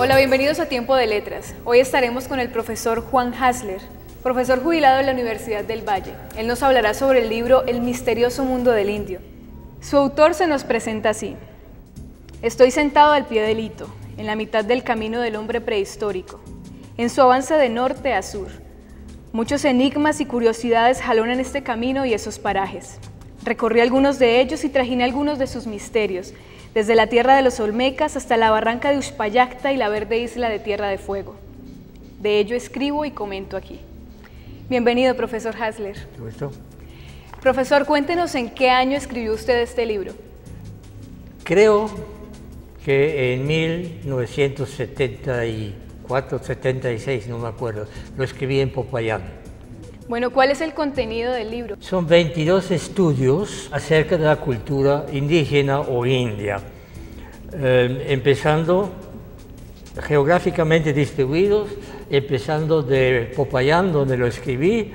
Hola, bienvenidos a Tiempo de Letras. Hoy estaremos con el profesor Juan Hasler, profesor jubilado de la Universidad del Valle. Él nos hablará sobre el libro El misterioso mundo del indio. Su autor se nos presenta así. Estoy sentado al pie del hito, en la mitad del camino del hombre prehistórico, en su avance de norte a sur. Muchos enigmas y curiosidades jalonan este camino y esos parajes. Recorrí algunos de ellos y trajiné algunos de sus misterios, desde la tierra de los Olmecas hasta la barranca de Uspallacta y la verde isla de Tierra de Fuego. De ello escribo y comento aquí. Bienvenido, profesor Hasler. ¿Te gustó? Profesor, cuéntenos en qué año escribió usted este libro. Creo que en 1974, 76, no me acuerdo, lo escribí en Popayán. Bueno, ¿cuál es el contenido del libro? Son 22 estudios acerca de la cultura indígena o india, empezando geográficamente distribuidos, empezando de Popayán, donde lo escribí,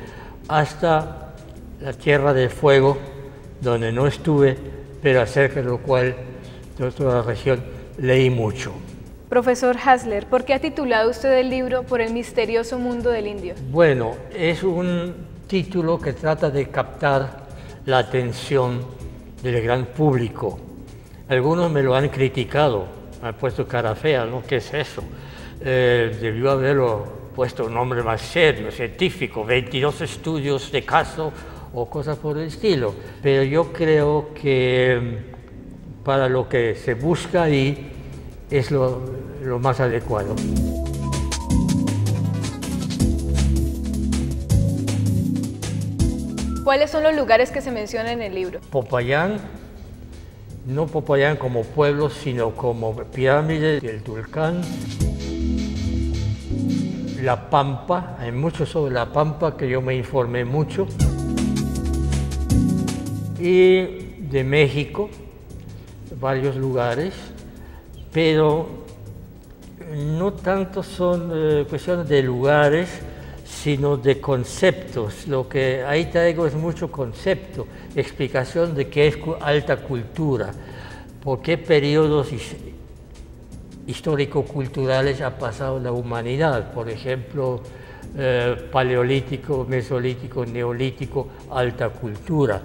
hasta la Tierra del Fuego, donde no estuve, pero acerca de lo cual, de toda la región, leí mucho. Profesor Hasler, ¿por qué ha titulado usted el libro Por el misterioso mundo del indio? Bueno, es un título que trata de captar la atención del gran público. Algunos me lo han criticado, me han puesto cara fea, ¿no? ¿Qué es eso? Debió haberlo puesto un nombre más serio, científico, 22 estudios de caso o cosas por el estilo. Pero yo creo que para lo que se busca ahí es lo más adecuado. ¿Cuáles son los lugares que se mencionan en el libro? Popayán, no Popayán como pueblo, sino como pirámide del Tulcán. La Pampa, hay mucho sobre la Pampa que yo me informé mucho. Y de México, varios lugares, pero no tanto son cuestiones de lugares, sino de conceptos. Lo que ahí traigo es mucho concepto, explicación de qué es alta cultura, por qué periodos histórico-culturales ha pasado la humanidad, por ejemplo, paleolítico, mesolítico, neolítico, alta cultura.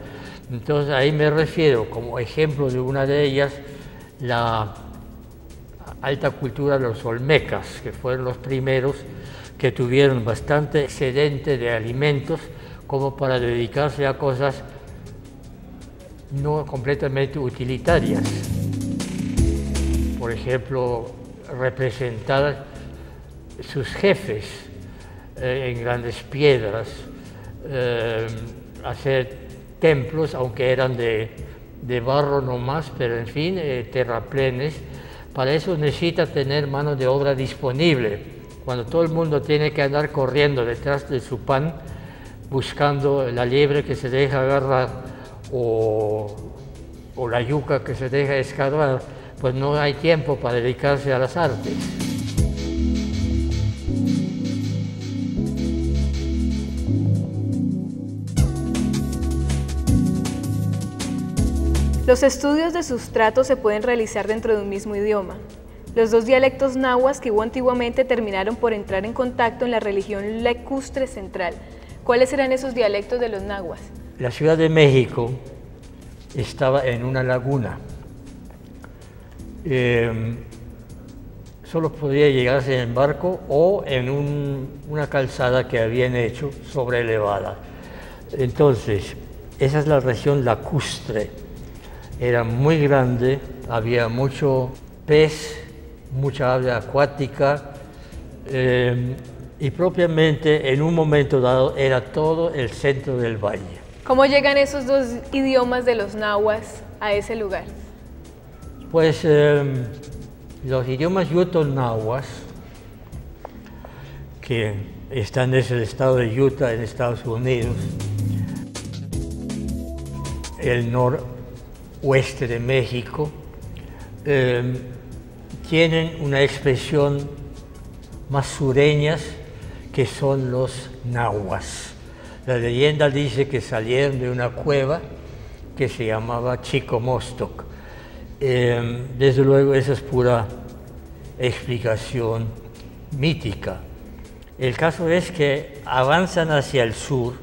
Entonces ahí me refiero, como ejemplo de una de ellas, la alta cultura de los Olmecas, que fueron los primeros que tuvieron bastante excedente de alimentos como para dedicarse a cosas no completamente utilitarias. Por ejemplo, representar sus jefes en grandes piedras, hacer templos, aunque eran de barro nomás, pero en fin, terraplenes. Para eso necesita tener mano de obra disponible. Cuando todo el mundo tiene que andar corriendo detrás de su pan, buscando la liebre que se deja agarrar o la yuca que se deja escarbar, pues no hay tiempo para dedicarse a las artes. Los estudios de sustrato se pueden realizar dentro de un mismo idioma. Los dos dialectos nahuas que hubo antiguamente terminaron por entrar en contacto en la religión lacustre central. ¿Cuáles eran esos dialectos de los nahuas? La Ciudad de México estaba en una laguna. Solo podía llegarse en barco o en una calzada que habían hecho sobrelevada. Entonces, esa es la región lacustre. Era muy grande, había mucho pez, mucha ave acuática y propiamente en un momento dado era todo el centro del valle. ¿Cómo llegan esos dos idiomas de los nahuas a ese lugar? Pues los idiomas yuto-nahuas, que están en el estado de Utah en Estados Unidos, el noroeste de México, tienen una expresión más sureñas que son los nahuas. La leyenda dice que salieron de una cueva que se llamaba Chicomostoc. Desde luego esa es pura explicación mítica. El caso es que avanzan hacia el sur,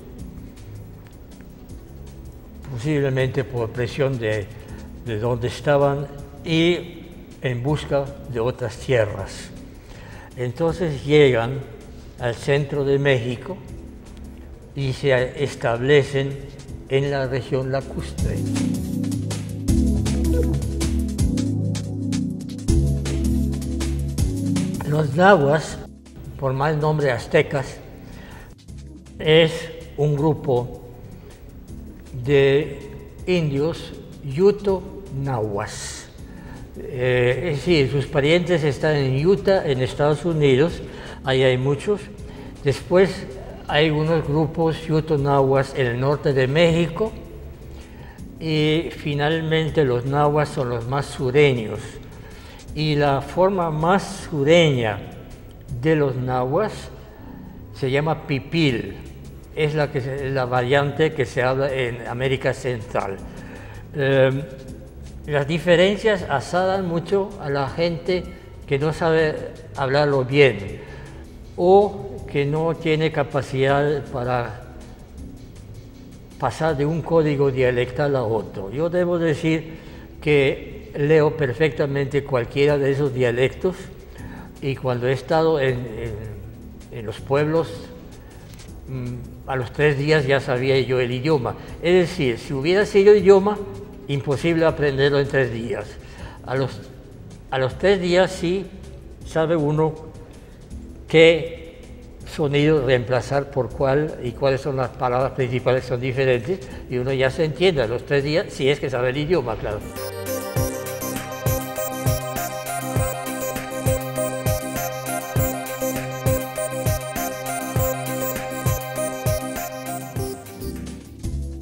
posiblemente por presión de donde estaban y en busca de otras tierras. Entonces llegan al centro de México y se establecen en la región lacustre. Los nahuas, por mal nombre aztecas, es un grupo de indios yuto-nahuas. Es decir, sus parientes están en Utah, en Estados Unidos, ahí hay muchos. Después hay algunos grupos yuto-nahuas en el norte de México y finalmente los nahuas son los más sureños. Y la forma más sureña de los nahuas se llama pipil, es la variante que se habla en América Central. Las diferencias asadan mucho a la gente que no sabe hablarlo bien o que no tiene capacidad para pasar de un código dialectal a otro. Yo debo decir que leo perfectamente cualquiera de esos dialectos y cuando he estado en los pueblos, a los 3 días ya sabía yo el idioma. Es decir, si hubiera sido idioma, imposible aprenderlo en 3 días. A los 3 días sí sabe uno qué sonido reemplazar por cuál y cuáles son las palabras principales que son diferentes y uno ya se entiende a los 3 días, si es que sabe el idioma, claro.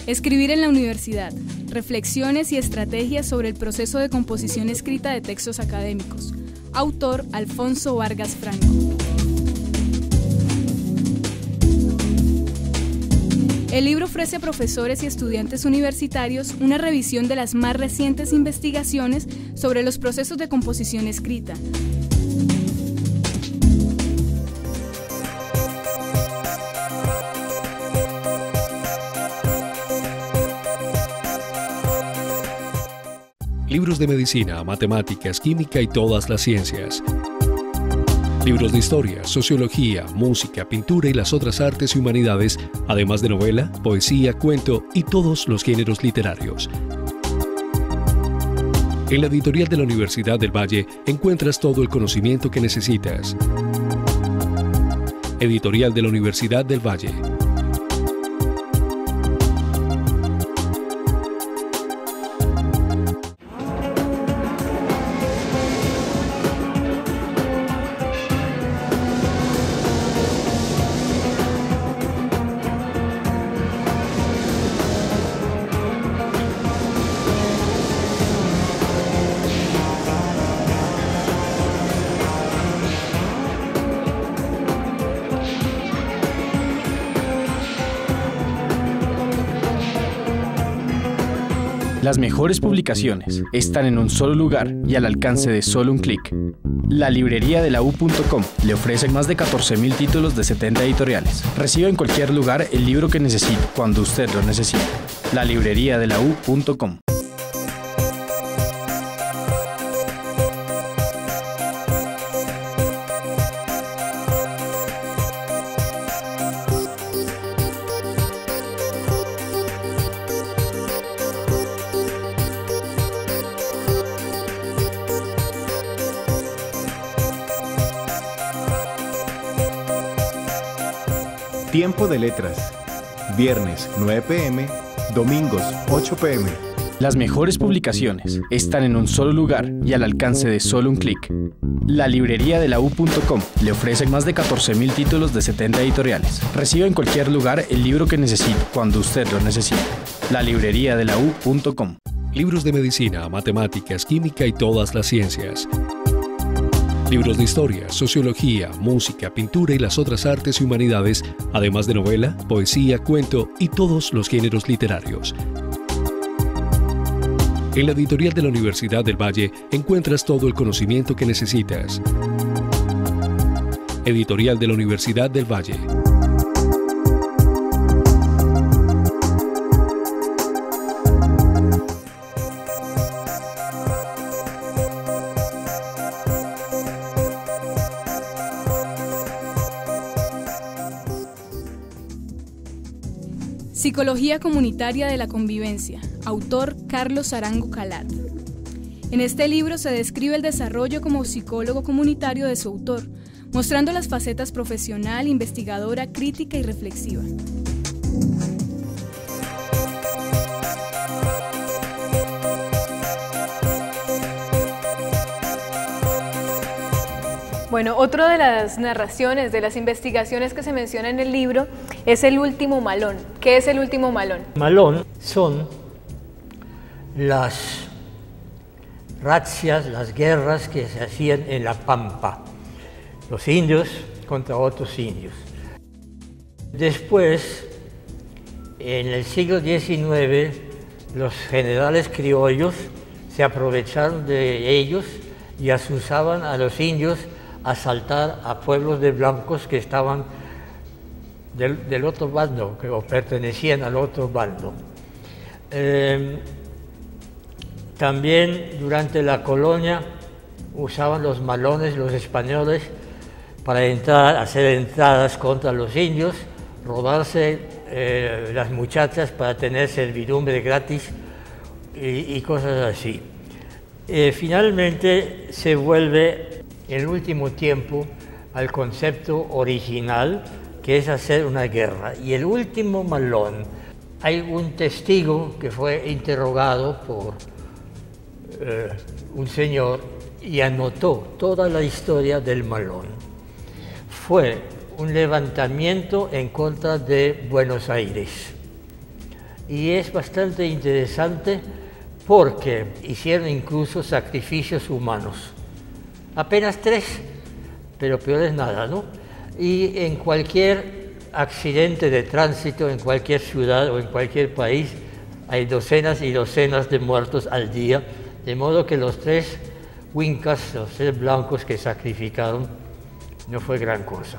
Escribir en la universidad. Reflexiones y estrategias sobre el proceso de composición escrita de textos académicos. Autor Alfonso Vargas Franco. El libro ofrece a profesores y estudiantes universitarios una revisión de las más recientes investigaciones sobre los procesos de composición escrita. Libros de medicina, matemáticas, química y todas las ciencias. Libros de historia, sociología, música, pintura y las otras artes y humanidades, además de novela, poesía, cuento y todos los géneros literarios. En la editorial de la Universidad del Valle encuentras todo el conocimiento que necesitas. Editorial de la Universidad del Valle. Las mejores publicaciones están en un solo lugar y al alcance de solo un clic. La librería de la U.com le ofrece más de 14.000 títulos de 70 editoriales. Reciba en cualquier lugar el libro que necesite cuando usted lo necesite. La librería de la U.com. Tiempo de letras. Viernes 9 p.m., domingos 8 p.m. Las mejores publicaciones están en un solo lugar y al alcance de solo un clic. La librería de la U.com le ofrece más de 14.000 títulos de 70 editoriales. Reciba en cualquier lugar el libro que necesite cuando usted lo necesite. La librería de la U.com. Libros de medicina, matemáticas, química y todas las ciencias. Libros de historia, sociología, música, pintura y las otras artes y humanidades, además de novela, poesía, cuento y todos los géneros literarios. En la editorial de la Universidad del Valle encuentras todo el conocimiento que necesitas. Editorial de la Universidad del Valle. Psicología comunitaria de la convivencia, autor Carlos Arango Calat. En este libro se describe el desarrollo como psicólogo comunitario de su autor, mostrando las facetas profesional, investigadora, crítica y reflexiva. Bueno, otra de las narraciones, de las investigaciones que se menciona en el libro es el último malón. ¿Qué es el último malón? Malón son las razzias, las guerras que se hacían en la pampa, los indios contra otros indios. Después, en el siglo XIX, los generales criollos se aprovecharon de ellos y asusaban a los indios asaltar a pueblos de blancos que estaban del otro bando, que pertenecían al otro bando. También durante la colonia usaban los malones los españoles para hacer entradas contra los indios, robarse las muchachas para tener servidumbre gratis y cosas así. Finalmente se vuelve en el último tiempo al concepto original, que es hacer una guerra. Y el último malón, hay un testigo que fue interrogado por un señor y anotó toda la historia del malón. Fue un levantamiento en contra de Buenos Aires. Y es bastante interesante porque hicieron incluso sacrificios humanos. Apenas 3, pero peor es nada, ¿no? Y en cualquier accidente de tránsito, en cualquier ciudad o en cualquier país, hay docenas y docenas de muertos al día, de modo que los 3 huincas, los 3 blancos que sacrificaron, no fue gran cosa.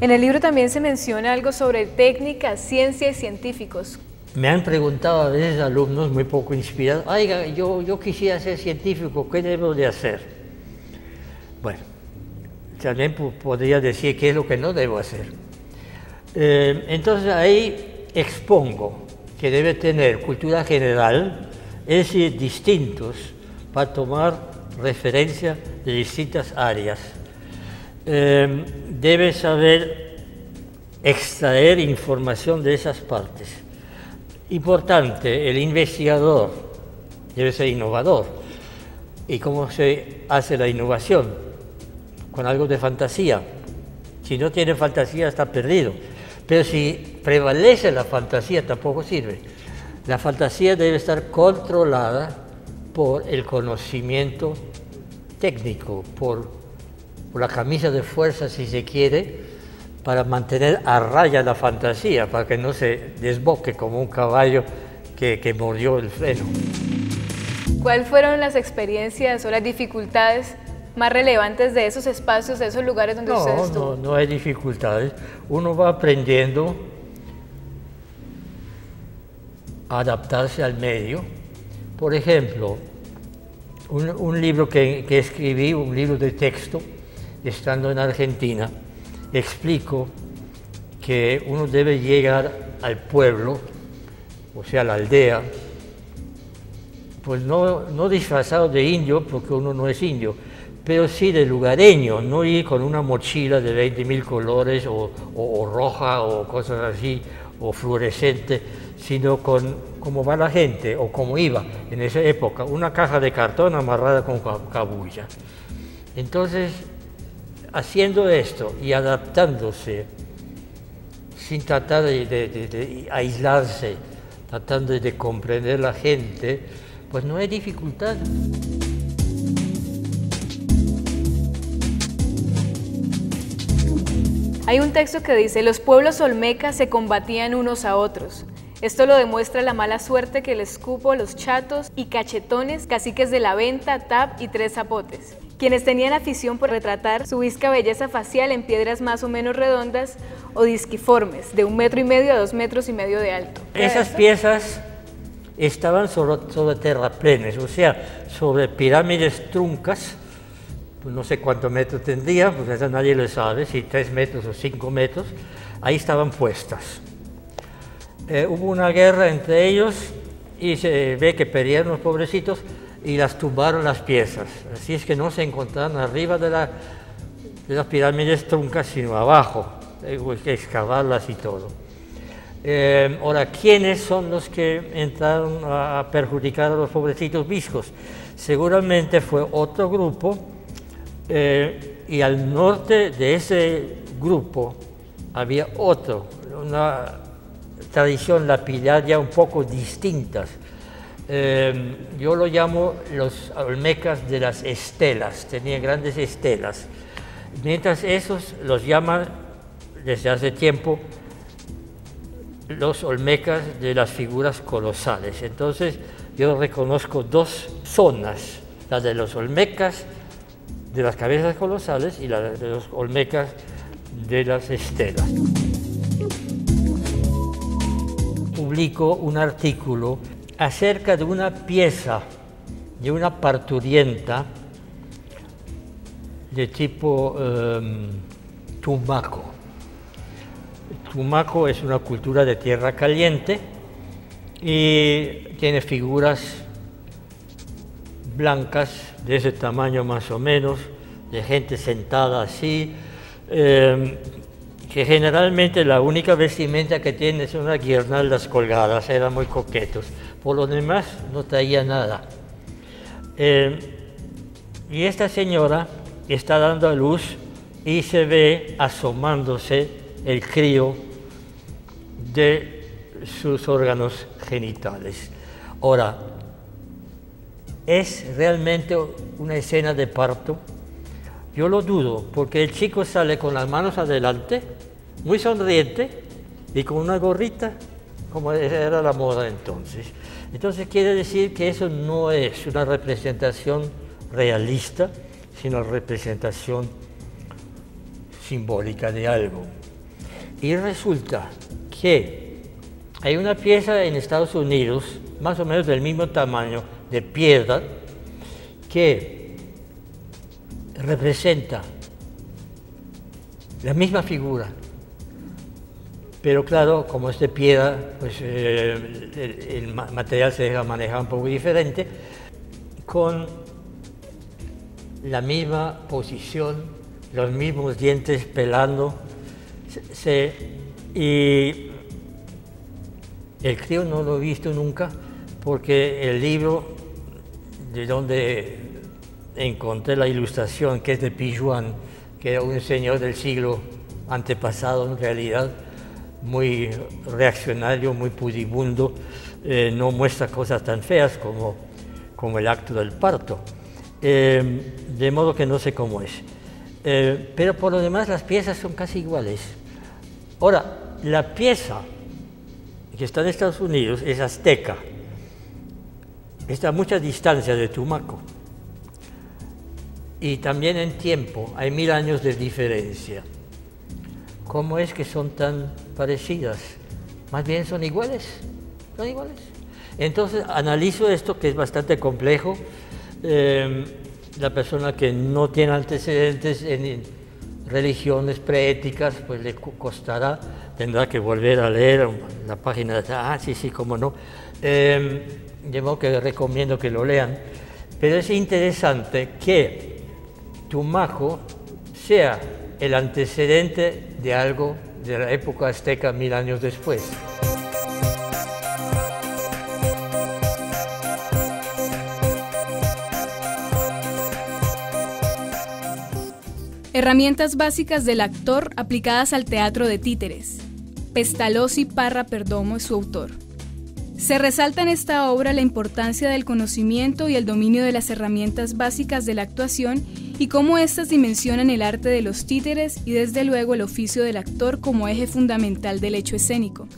En el libro también se menciona algo sobre técnicas, ciencia y científicos. Me han preguntado a veces alumnos muy poco inspirados, oiga, yo quisiera ser científico, ¿qué debo de hacer? Bueno, también podría decir qué es lo que no debo hacer. Entonces ahí expongo que debe tener cultura general, es decir, distintos, para tomar referencia de distintas áreas. Debe saber extraer información de esas partes. Importante, el investigador debe ser innovador. ¿Y cómo se hace la innovación? Con algo de fantasía. Si no tiene fantasía está perdido. Pero si prevalece la fantasía tampoco sirve. La fantasía debe estar controlada por el conocimiento técnico, por la camisa de fuerza si se quiere, para mantener a raya la fantasía, para que no se desboque como un caballo que mordió el freno. ¿Cuáles fueron las experiencias o las dificultades más relevantes de esos espacios, de esos lugares donde usted estuvo? No hay dificultades. Uno va aprendiendo a adaptarse al medio. Por ejemplo, un libro que escribí, un libro de texto, estando en Argentina, explico que uno debe llegar al pueblo, o sea, a la aldea, pues no disfrazado de indio, porque uno no es indio, pero sí de lugareño, no ir con una mochila de 20.000 colores o roja o cosas así, o fluorescente, sino con como va la gente, o como iba en esa época, una caja de cartón amarrada con cabulla. Entonces, haciendo esto y adaptándose, sin tratar de aislarse, tratando de comprender la gente, pues no hay dificultad. Hay un texto que dice: los pueblos olmecas se combatían unos a otros. Esto lo demuestra la mala suerte que les cupo los chatos y cachetones, caciques de la Venta, Tap y Tres Zapotes, quienes tenían afición por retratar su visca belleza facial en piedras más o menos redondas o disquiformes, de 1,5 metros a 2,5 metros de alto. Esas piezas estaban sobre terraplenes, o sea, sobre pirámides truncas, pues no sé cuántos metros tendrían, pues eso nadie lo sabe, si 3 metros o 5 metros, ahí estaban puestas. Hubo una guerra entre ellos y se ve que perdieron los pobrecitos y las tumbaron las piezas. Así es que no se encontraron arriba de las pirámides truncas, sino abajo. Hay que excavarlas y todo. Ahora, ¿quiénes son los que entraron a perjudicar a los pobrecitos viscos? Seguramente fue otro grupo, y al norte de ese grupo había otro, una tradición lapidaria un poco distintas. Yo lo llamo los olmecas de las estelas, tenían grandes estelas, mientras esos los llaman desde hace tiempo los olmecas de las figuras colosales. Entonces yo reconozco dos zonas, la de los olmecas de las cabezas colosales y la de los olmecas de las estelas. Publico un artículo acerca de una pieza de una parturienta de tipo Tumaco. Tumaco es una cultura de tierra caliente y tiene figuras blancas de ese tamaño más o menos, de gente sentada así, que generalmente la única vestimenta que tiene son unas guirnaldas colgadas, eran muy coquetos. Por lo demás no traía nada. Y esta señora está dando a luz y se ve asomándose el crío de sus órganos genitales. Ahora, ¿es realmente una escena de parto? Yo lo dudo, porque el chico sale con las manos adelante, muy sonriente, y con una gorrita, como era la moda entonces. Entonces quiere decir que eso no es una representación realista, sino una representación simbólica de algo. Y resulta que hay una pieza en Estados Unidos, más o menos del mismo tamaño, de piedra, que representa la misma figura, pero claro, como es de piedra, pues el material se deja manejar un poco diferente, con la misma posición, los mismos dientes pelando, y el crío no lo he visto nunca, porque el libro de donde encontré la ilustración, que es de Pijuan, que era un señor del siglo antepasado en realidad, muy reaccionario, muy pudibundo, no muestra cosas tan feas como el acto del parto, de modo que no sé cómo es. Pero por lo demás las piezas son casi iguales. Ahora, la pieza que está en Estados Unidos es azteca, está a mucha distancia de Tumaco, y también en tiempo hay 1000 años de diferencia. ¿Cómo es que son tan parecidas? Más bien son iguales, son iguales. Entonces analizo esto, que es bastante complejo. La persona que no tiene antecedentes en religiones preéticas, pues le costará, tendrá que volver a leer la página de sí, cómo no. De modo que recomiendo que lo lean. Pero es interesante que Tumaco sea el antecedente de algo de la época azteca 1000 años después. Herramientas básicas del actor aplicadas al teatro de títeres. Pestalozzi Parra Perdomo es su autor. Se resalta en esta obra la importancia del conocimiento y el dominio de las herramientas básicas de la actuación y cómo éstas dimensionan el arte de los títeres y desde luego el oficio del actor como eje fundamental del hecho escénico.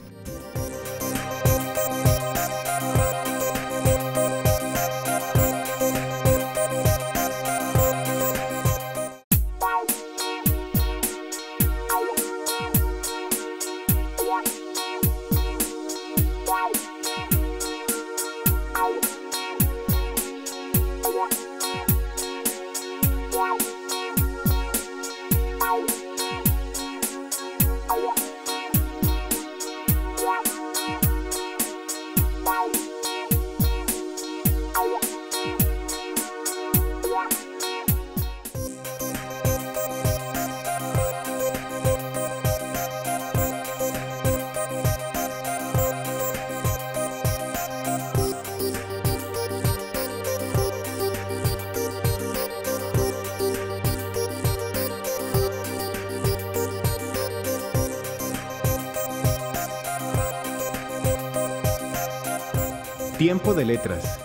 Tiempo de Letras.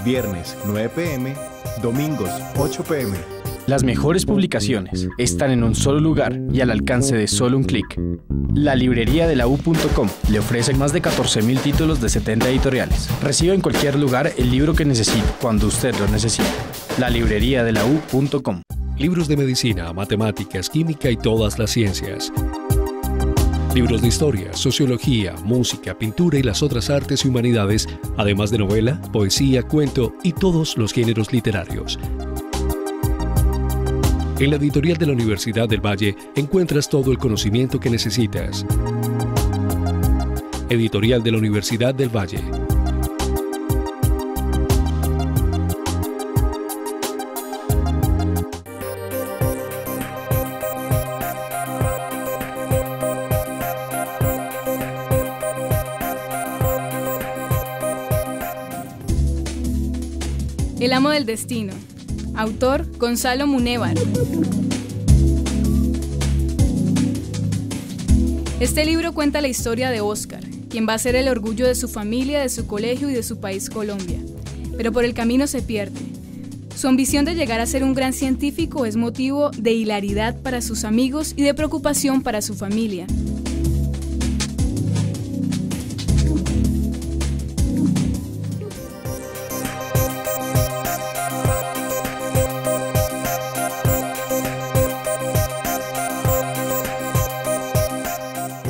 Viernes 9 p.m., domingos 8 p.m. Las mejores publicaciones están en un solo lugar y al alcance de solo un clic. La librería de la U.com le ofrece más de 14.000 títulos de 70 editoriales. Reciba en cualquier lugar el libro que necesite, cuando usted lo necesite. La librería de la U.com. Libros de medicina, matemáticas, química y todas las ciencias. Libros de historia, sociología, música, pintura y las otras artes y humanidades, además de novela, poesía, cuento y todos los géneros literarios. En la editorial de la Universidad del Valle encuentras todo el conocimiento que necesitas. Editorial de la Universidad del Valle. El amo del destino. Autor Gonzalo Munévar. Este libro cuenta la historia de Óscar, quien va a ser el orgullo de su familia, de su colegio y de su país Colombia. Pero por el camino se pierde. Su ambición de llegar a ser un gran científico es motivo de hilaridad para sus amigos y de preocupación para su familia.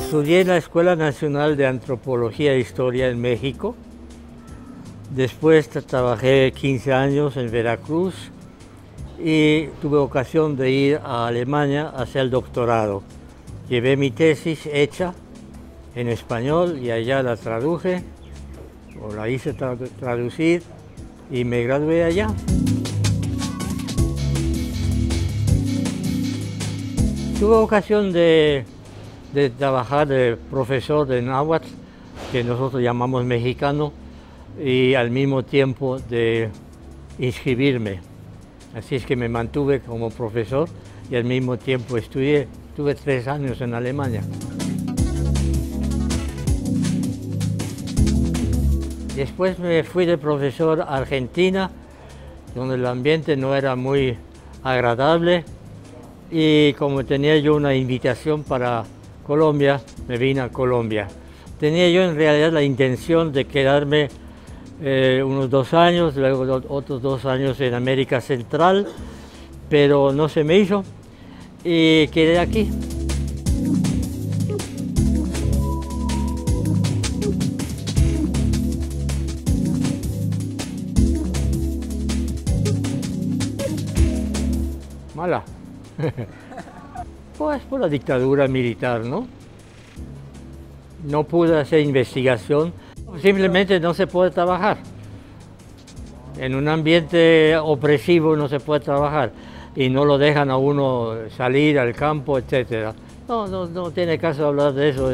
Estudié en la Escuela Nacional de Antropología e Historia en México. Después trabajé 15 años en Veracruz y tuve ocasión de ir a Alemania a hacer el doctorado. Llevé mi tesis hecha en español y allá la traduje, o la hice traducir y me gradué allá. Tuve ocasión de trabajar de profesor de náhuatl, que nosotros llamamos mexicano, y al mismo tiempo de inscribirme. Así es que me mantuve como profesor y al mismo tiempo estudié. Tuve 3 años en Alemania. Después me fui de profesor a Argentina, donde el ambiente no era muy agradable, y como tenía yo una invitación para Colombia, me vine a Colombia. Tenía yo en realidad la intención de quedarme unos 2 años, luego otros 2 años en América Central, pero no se me hizo y quedé aquí. Mala. Pues por la dictadura militar, ¿no? No pude hacer investigación, simplemente no se puede trabajar. En un ambiente opresivo no se puede trabajar y no lo dejan a uno salir al campo, etc. No tiene caso hablar de eso.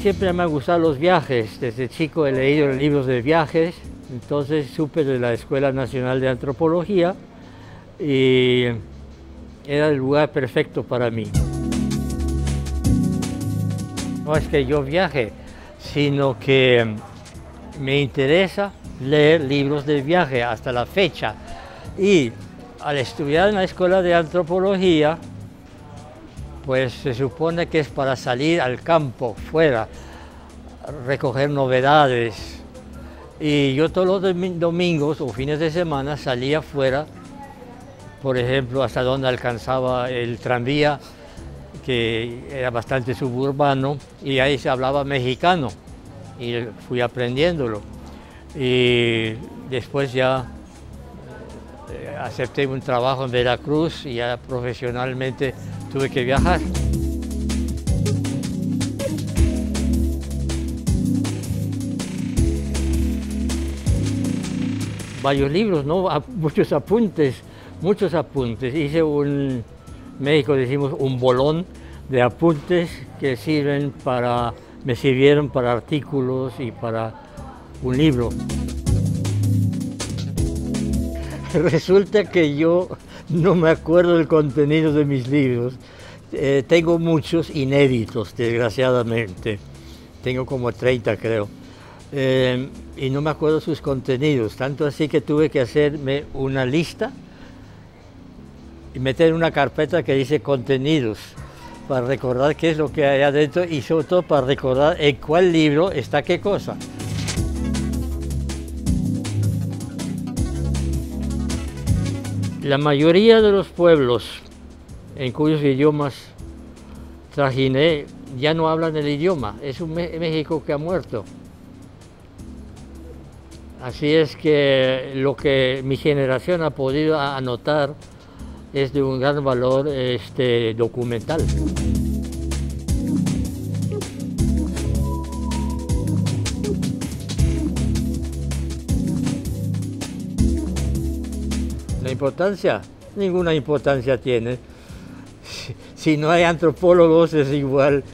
Siempre me han gustado los viajes. Desde chico he leído libros de viajes, entonces supe de la Escuela Nacional de Antropología y era el lugar perfecto para mí. No es que yo viaje, sino que me interesa leer libros de viaje hasta la fecha. Y al estudiar en la escuela de antropología, pues se supone que es para salir al campo, fuera, recoger novedades. Y yo todos los domingos o fines de semana salía fuera, por ejemplo, hasta donde alcanzaba el tranvía, que era bastante suburbano, y ahí se hablaba mexicano, y fui aprendiéndolo. Y después ya acepté un trabajo en Veracruz y ya profesionalmente tuve que viajar. Varios libros, ¿no? Muchos apuntes. Hice en México decimos un bolón de apuntes que me sirvieron para artículos y para un libro. Resulta que yo no me acuerdo del contenido de mis libros. Tengo muchos inéditos, desgraciadamente. Tengo como 30, creo. Y no me acuerdo sus contenidos, tanto así que tuve que hacerme una lista y meter en una carpeta que dice contenidos, para recordar qué es lo que hay adentro y sobre todo para recordar en cuál libro está qué cosa. La mayoría de los pueblos en cuyos idiomas trajiné ya no hablan el idioma, es un México que ha muerto. Así es que lo que mi generación ha podido anotar es de un gran valor documental. La importancia, ninguna importancia tiene. Si no hay antropólogos es igual.